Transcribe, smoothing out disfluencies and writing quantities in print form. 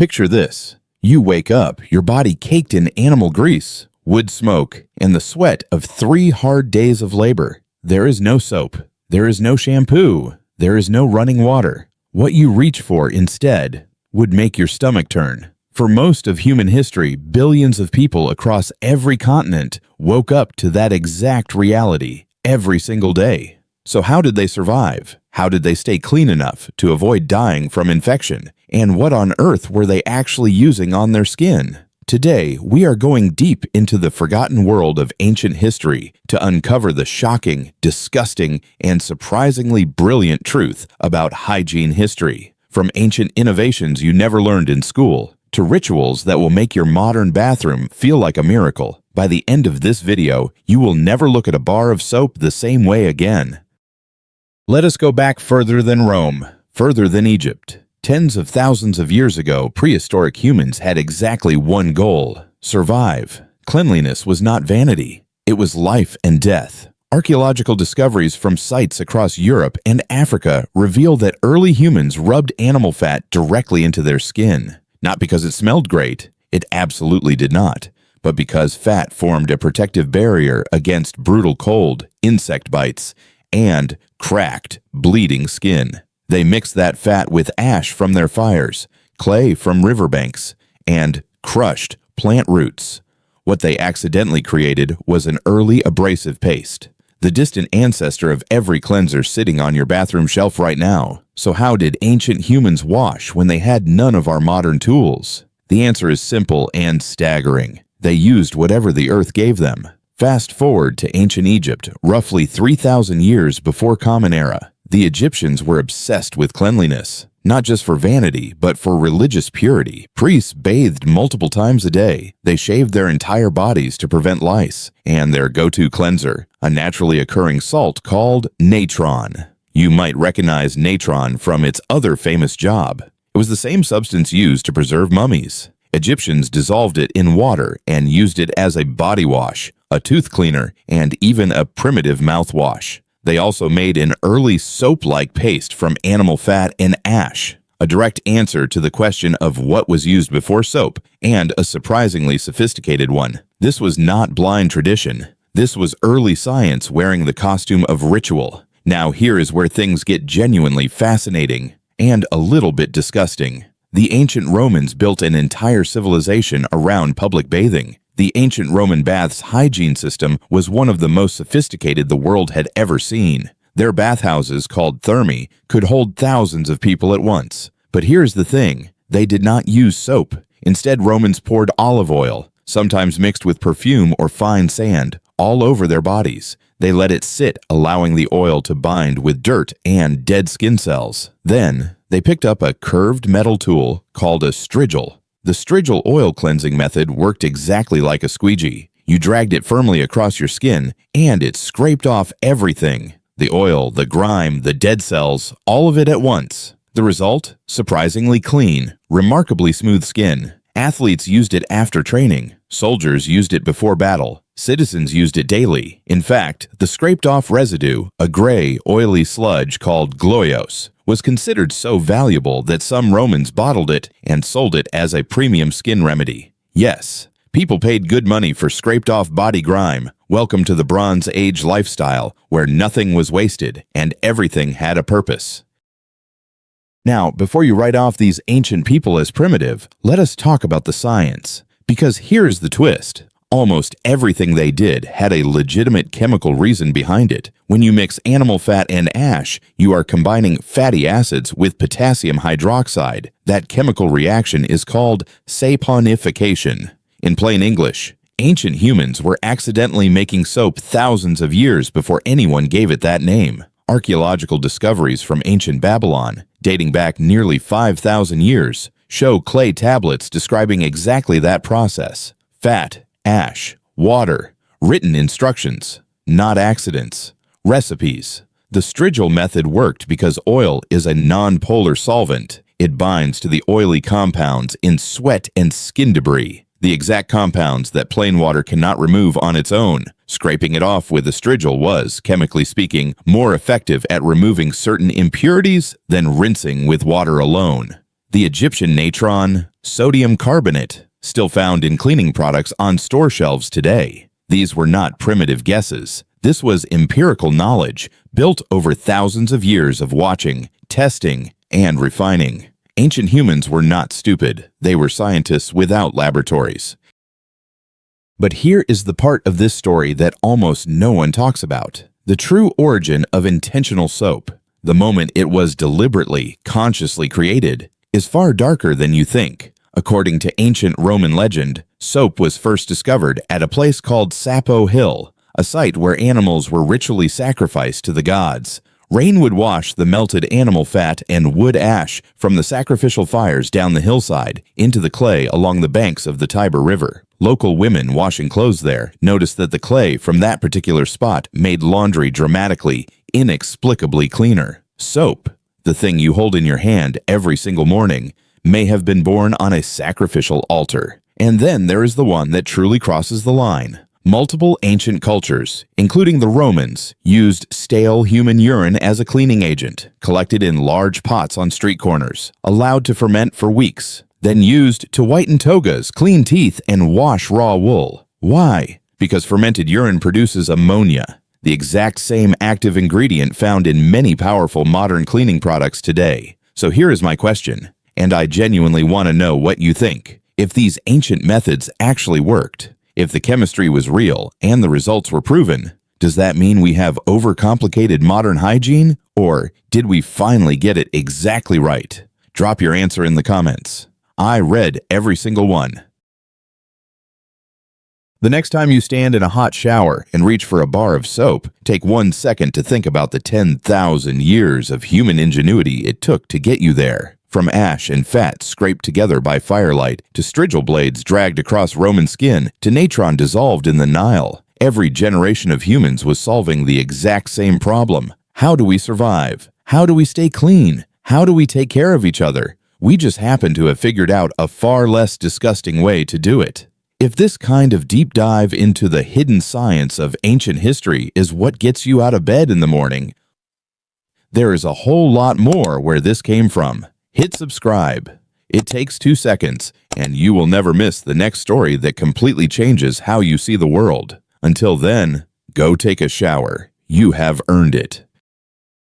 Picture this. You wake up, your body caked in animal grease, wood smoke, and the sweat of 3 hard days of labor. There is no soap. There is no shampoo. There is no running water. What you reach for instead would make your stomach turn. For most of human history, billions of people across every continent woke up to that exact reality every single day. So how did they survive? How did they stay clean enough to avoid dying from infection? And what on earth were they actually using on their skin? Today, we are going deep into the forgotten world of ancient history to uncover the shocking, disgusting, and surprisingly brilliant truth about hygiene history. From ancient innovations you never learned in school, to rituals that will make your modern bathroom feel like a miracle. By the end of this video, you will never look at a bar of soap the same way again. Let us go back further than Rome, further than Egypt. Tens of thousands of years ago, prehistoric humans had exactly one goal: survive. Cleanliness was not vanity. It was life and death. Archaeological discoveries from sites across Europe and Africa reveal that early humans rubbed animal fat directly into their skin. Not because it smelled great, it absolutely did not, but because fat formed a protective barrier against brutal cold, insect bites, and cracked, bleeding skin. They mixed that fat with ash from their fires, clay from riverbanks, and crushed plant roots. What they accidentally created was an early abrasive paste, the distant ancestor of every cleanser sitting on your bathroom shelf right now. So how did ancient humans wash when they had none of our modern tools? The answer is simple and staggering. They used whatever the earth gave them. Fast forward to ancient Egypt, roughly 3,000 years before Common Era. The Egyptians were obsessed with cleanliness, not just for vanity, but for religious purity. Priests bathed multiple times a day. They shaved their entire bodies to prevent lice, and their go-to cleanser, a naturally occurring salt called natron. You might recognize natron from its other famous job. It was the same substance used to preserve mummies. Egyptians dissolved it in water and used it as a body wash, a tooth cleaner, and even a primitive mouthwash. They also made an early soap-like paste from animal fat and ash, a direct answer to the question of what was used before soap, and a surprisingly sophisticated one. This was not blind tradition. This was early science wearing the costume of ritual. Now here is where things get genuinely fascinating and a little bit disgusting. The ancient Romans built an entire civilization around public bathing. The ancient Roman baths' hygiene system was one of the most sophisticated the world had ever seen. Their bathhouses, called thermae, could hold thousands of people at once. But here's the thing, they did not use soap. Instead, Romans poured olive oil, sometimes mixed with perfume or fine sand, all over their bodies. They let it sit, allowing the oil to bind with dirt and dead skin cells. Then, they picked up a curved metal tool called a strigil. The strigil oil cleansing method worked exactly like a squeegee. You dragged it firmly across your skin, and it scraped off everything. The oil, the grime, the dead cells, all of it at once. The result? Surprisingly clean, remarkably smooth skin. Athletes used it after training. Soldiers used it before battle. Citizens used it daily. In fact, the scraped-off residue, a gray, oily sludge called gloios, was considered so valuable that some Romans bottled it and sold it as a premium skin remedy. Yes, people paid good money for scraped-off body grime. Welcome to the Bronze Age lifestyle, where nothing was wasted and everything had a purpose. Now, before you write off these ancient people as primitive, let us talk about the science. Because here's the twist. Almost everything they did had a legitimate chemical reason behind it. When you mix animal fat and ash, you are combining fatty acids with potassium hydroxide. That chemical reaction is called saponification. In plain English, ancient humans were accidentally making soap thousands of years before anyone gave it that name. Archaeological discoveries from ancient Babylon, dating back nearly 5,000 years, show clay tablets describing exactly that process. Fat, ash, water, written instructions, not accidents. Recipes. The strigil method worked because oil is a non-polar solvent. It binds to the oily compounds in sweat and skin debris, the exact compounds that plain water cannot remove on its own. Scraping it off with a strigil was, chemically speaking, more effective at removing certain impurities than rinsing with water alone. The Egyptian natron, sodium carbonate, still found in cleaning products on store shelves today. These were not primitive guesses. This was empirical knowledge built over thousands of years of watching, testing, and refining. Ancient humans were not stupid. They were scientists without laboratories. But here is the part of this story that almost no one talks about. The true origin of intentional soap, the moment it was deliberately, consciously created, is far darker than you think. According to ancient Roman legend, soap was first discovered at a place called Sapo Hill, a site where animals were ritually sacrificed to the gods. Rain would wash the melted animal fat and wood ash from the sacrificial fires down the hillside into the clay along the banks of the Tiber River. Local women washing clothes there noticed that the clay from that particular spot made laundry dramatically, inexplicably cleaner. Soap, the thing you hold in your hand every single morning, may have been born on a sacrificial altar. And then there is the one that truly crosses the line. Multiple ancient cultures, including the Romans, used stale human urine as a cleaning agent, collected in large pots on street corners, allowed to ferment for weeks, then used to whiten togas, clean teeth, and wash raw wool. Why? Because fermented urine produces ammonia, the exact same active ingredient found in many powerful modern cleaning products today. So here is my question, and I genuinely want to know what you think. If these ancient methods actually worked, if the chemistry was real and the results were proven, does that mean we have overcomplicated modern hygiene? Or did we finally get it exactly right? Drop your answer in the comments. I read every single one. The next time you stand in a hot shower and reach for a bar of soap, take 1 second to think about the 10,000 years of human ingenuity it took to get you there. From ash and fat scraped together by firelight, to strigil blades dragged across Roman skin, to natron dissolved in the Nile, every generation of humans was solving the exact same problem. How do we survive? How do we stay clean? How do we take care of each other? We just happen to have figured out a far less disgusting way to do it. If this kind of deep dive into the hidden science of ancient history is what gets you out of bed in the morning, there is a whole lot more where this came from. Hit subscribe. It takes 2 seconds, and you will never miss the next story that completely changes how you see the world. Until then, go take a shower. You have earned it.